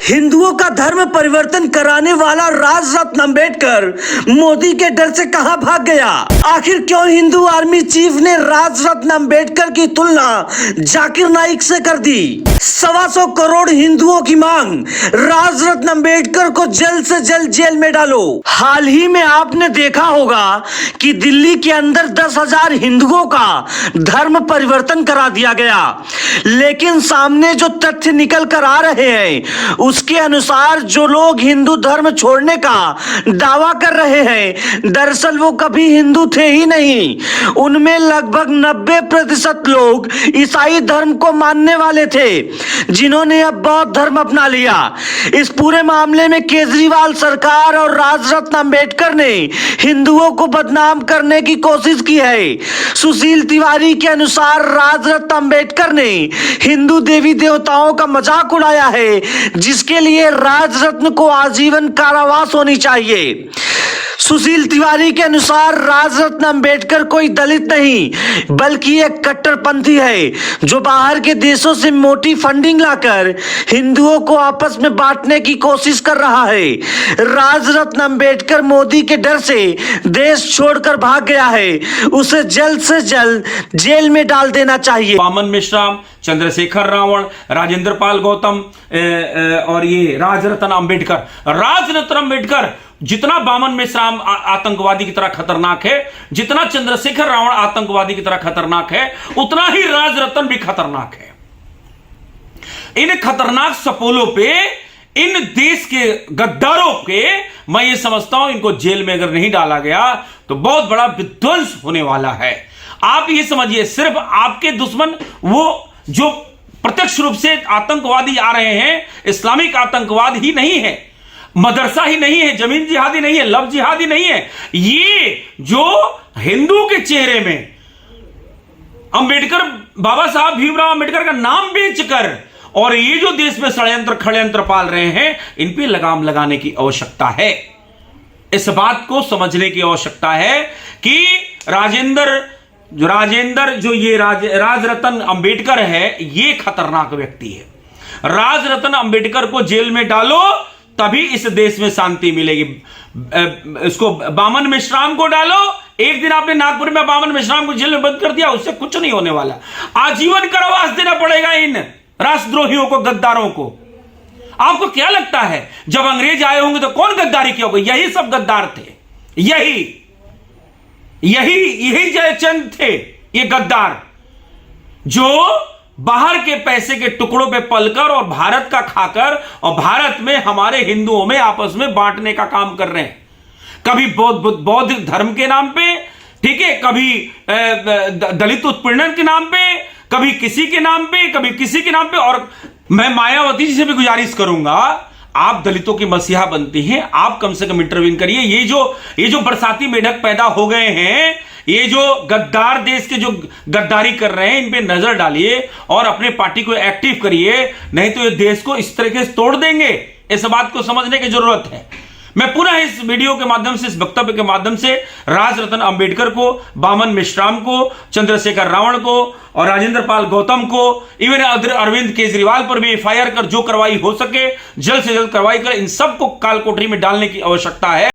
हिंदुओं का धर्म परिवर्तन कराने वाला राजरत्न अंबेडकर मोदी के डर से कहां भाग गया? आखिर क्यों हिंदू आर्मी चीफ ने राजरत्न अंबेडकर की तुलना जाकिर नाइक से कर दी? 125 करोड़ हिंदुओं की मांग, राजरत्न अंबेडकर को जल्द से जल्द जेल में डालो। हाल ही में आपने देखा होगा कि दिल्ली के अंदर 10,000 हिंदुओं का धर्म परिवर्तन करा दिया गया, लेकिन सामने जो तथ्य निकल कर आ रहे हैं उसके अनुसार जो लोग हिंदू धर्म छोड़ने का दावा कर रहे हैं, दरअसल वो कभी हिंदू थे ही नहीं। उनमें लगभग 90% लोग ईसाई धर्म को मानने वाले थे, जिन्होंने अब बौद्ध धर्म अपना लिया। इस पूरे मामले में केजरीवाल सरकार और राजरत्न अंबेडकर ने हिंदुओं को बदनाम करने की कोशिश की है। सुशील तिवारी के अनुसार राजरत्न अंबेडकर ने हिंदू देवी देवताओं का मजाक उड़ाया है, जिसके लिए राजरत्न को आजीवन कारावास होनी चाहिए। सुशील तिवारी के अनुसार राजरत्न अंबेडकर कोई दलित नहीं बल्कि एक कट्टरपंथी है, जो बाहर के देशों से मोटी फंडिंग लाकर हिंदुओं को आपस में बांटने की कोशिश कर रहा है। राजरत्न अंबेडकर मोदी के डर से देश छोड़कर भाग गया है, उसे जल्द से जल्द जेल में डाल देना चाहिए। बामन मेश्राम, चंद्रशेखर रावण, राजेंद्र पाल गौतम और ये राजरत्न अंबेडकर जितना बामन मेश्राम आतंकवादी की तरह खतरनाक है, जितना चंद्रशेखर रावण आतंकवादी की तरह खतरनाक है, उतना ही राजरत्न भी खतरनाक है। इन खतरनाक सपोलों पे, इन देश के गद्दारों पे मैं ये समझता हूं इनको जेल में अगर नहीं डाला गया तो बहुत बड़ा विध्वंस होने वाला है। आप ये समझिए, सिर्फ आपके दुश्मन वो जो प्रत्यक्ष रूप से आतंकवादी आ रहे हैं, इस्लामिक आतंकवाद ही नहीं है, मदरसा ही नहीं है, जमीन जिहादी नहीं है, लव जिहादी नहीं है, ये जो हिंदू के चेहरे में अंबेडकर, बाबा साहब भीमराव अंबेडकर का नाम बेचकर और ये जो देश में षड्यंत्र पाल रहे हैं, इन पे लगाम लगाने की आवश्यकता है। इस बात को समझने की आवश्यकता है कि राजेंद्र जो ये राजरत्न अंबेडकर है, ये खतरनाक व्यक्ति है। राजरत्न अंबेडकर को जेल में डालो तभी इस देश में शांति मिलेगी। इसको बामन मेश्राम को डालो, एक दिन आपने नागपुर में बामन मेश्राम को जेल में बंद कर दिया, उससे कुछ नहीं होने वाला। आजीवन कारावास देना पड़ेगा इन राष्ट्रद्रोहियों को, गद्दारों को। आपको क्या लगता है जब अंग्रेज आए होंगे तो कौन गद्दारी किया होगा? यही सब गद्दार थे, यही जयचंद थे, ये गद्दार जो बाहर के पैसे के टुकड़ों पे पलकर और भारत का खाकर और भारत में हमारे हिंदुओं में आपस में बांटने का काम कर रहे हैं। कभी बौद्ध धर्म के नाम पे, ठीक है, कभी दलित उत्पीड़न के नाम पे, कभी किसी के नाम पे, कभी किसी के नाम पे। और मैं मायावती जी से भी गुजारिश करूंगा, आप दलितों की मसीहा बनती हैं, आप कम से कम इंटरवीन करिए। ये जो बरसाती मेढक पैदा हो गए हैं, ये जो गद्दार देश के जो गद्दारी कर रहे हैं, इन पे नजर डालिए और अपने पार्टी को एक्टिव करिए, नहीं तो ये देश को इस तरीके से तोड़ देंगे। इस बात को समझने की जरूरत है। मैं पुनः इस वीडियो के माध्यम से, इस वक्तव्य के माध्यम से राजरत्न अंबेडकर को, बामन मेश्राम को, चंद्रशेखर रावण को और राजेंद्र पाल गौतम को, इवन अरविंद केजरीवाल पर भी FIR कर जो कार्रवाई हो सके जल्द से जल्द कार्रवाई कर इन सबको काल कोठरी में डालने की आवश्यकता है।